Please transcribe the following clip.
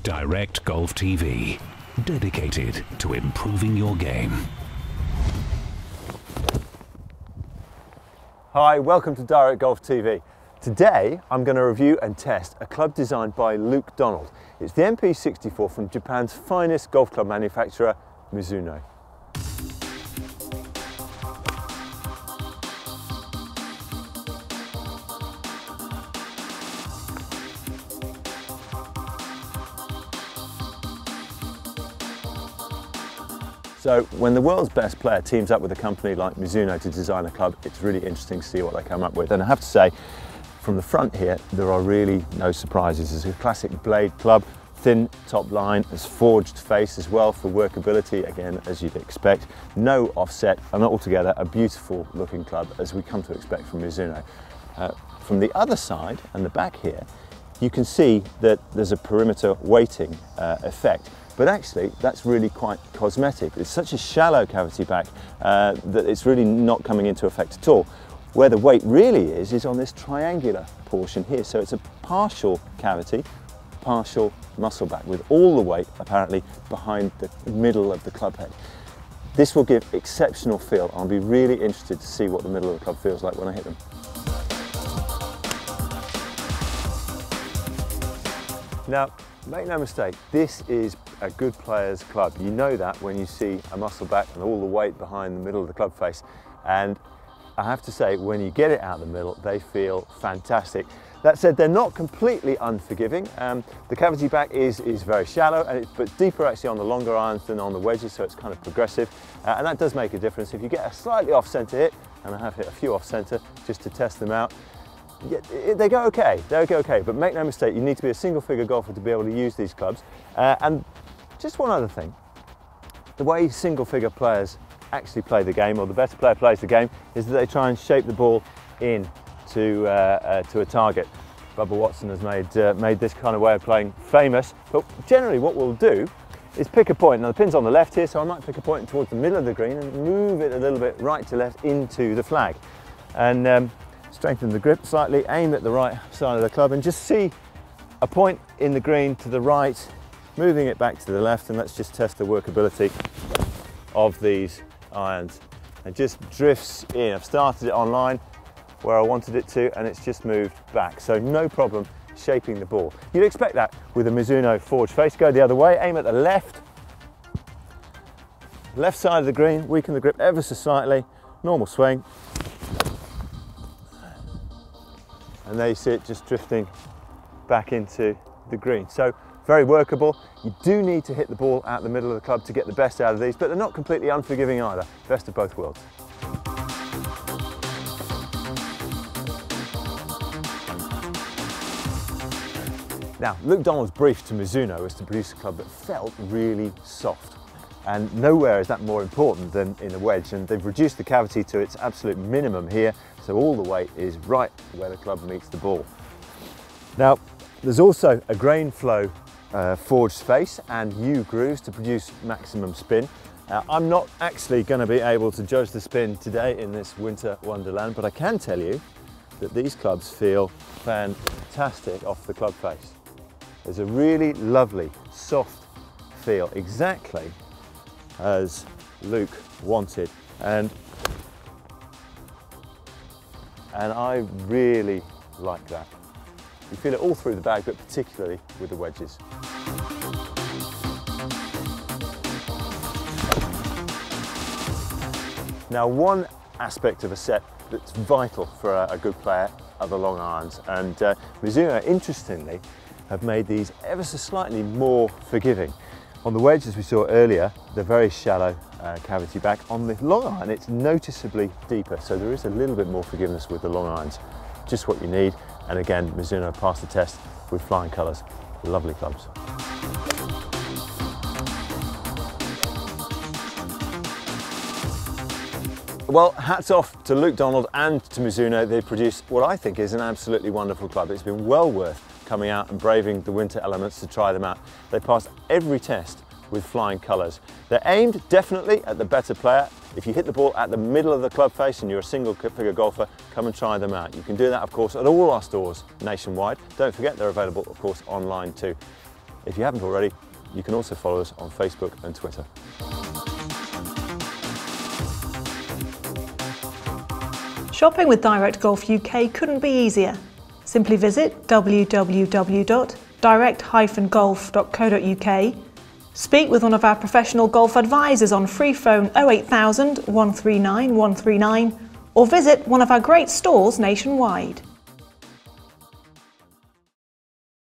Direct Golf TV, dedicated to improving your game. Hi, welcome to Direct Golf TV. Today I'm going to review and test a club designed by Luke Donald. It's the MP64 from Japan's finest golf club manufacturer, Mizuno. So when the world's best player teams up with a company like Mizuno to design a club, it's really interesting to see what they come up with. And I have to say, from the front here, there are really no surprises. It's a classic blade club, thin top line, it's forged face as well for workability, again, as you'd expect. No offset, and altogether a beautiful looking club, as we come to expect from Mizuno. From the other side and the back here, you can see that there's a perimeter weighting effect. But actually, that's really quite cosmetic. It's such a shallow cavity back that it's really not coming into effect at all. Where the weight really is on this triangular portion here. So it's a partial cavity, partial muscle back, with all the weight apparently behind the middle of the club head. This will give exceptional feel. I'll be really interested to see what the middle of the club feels like when I hit them. Now, make no mistake, this is a good player's club. You know that when you see a muscle back and all the weight behind the middle of the club face. And I have to say, when you get it out the middle, they feel fantastic. That said, they're not completely unforgiving. The cavity back is very shallow, but deeper actually on the longer irons than on the wedges, so it's kind of progressive. And that does make a difference. If you get a slightly off-centre hit, and I have hit a few off-centre just to test them out, yeah, they go okay, but make no mistake, you need to be a single-figure golfer to be able to use these clubs. And just one other thing, the way single-figure players actually play the game, or the better player plays the game, is that they try and shape the ball in to a target. Bubba Watson has made this kind of way of playing famous, but generally what we'll do is pick a point. Now the pin's on the left here, so I might pick a point towards the middle of the green and move it a little bit right to left into the flag. And strengthen the grip slightly, aim at the right side of the club and just see a point in the green to the right, moving it back to the left, and let's just test the workability of these irons. It just drifts in. I've started it on line where I wanted it to, and it's just moved back. So no problem shaping the ball. You'd expect that with a Mizuno forged face. Go the other way, aim at the left side of the green, weaken the grip ever so slightly, normal swing. And there you see it just drifting back into the green. So very workable. You do need to hit the ball out the middle of the club to get the best out of these, but they're not completely unforgiving either. Best of both worlds. Now, Luke Donald's brief to Mizuno was to produce a club that felt really soft. And nowhere is that more important than in a wedge, and they've reduced the cavity to its absolute minimum here, so all the weight is right where the club meets the ball. Now, there's also a grain flow forged face and U-grooves to produce maximum spin. I'm not actually going to be able to judge the spin today in this winter wonderland, but I can tell you that these clubs feel fantastic off the club face. There's a really lovely, soft feel, exactly as Luke wanted, and I really like that. You feel it all through the bag, but particularly with the wedges. Now, one aspect of a set that's vital for a good player are the long irons, and Mizuno, interestingly, have made these ever so slightly more forgiving. On the wedge, as we saw earlier, they're very shallow cavity back. On the long iron, it's noticeably deeper, so there is a little bit more forgiveness with the long irons. Just what you need, and again, Mizuno passed the test with flying colours. Lovely clubs. Well, hats off to Luke Donald and to Mizuno. They produced what I think is an absolutely wonderful club. It's been well worth coming out and braving the winter elements to try them out. They passed every test with flying colours. They're aimed definitely at the better player. If you hit the ball at the middle of the club face and you're a single figure golfer, come and try them out. You can do that, of course, at all our stores nationwide. Don't forget they're available, of course, online too. If you haven't already, you can also follow us on Facebook and Twitter. Shopping with Direct Golf UK couldn't be easier. Simply visit www.direct-golf.co.uk, speak with one of our professional golf advisors on free phone 08000 139 139, or visit one of our great stores nationwide.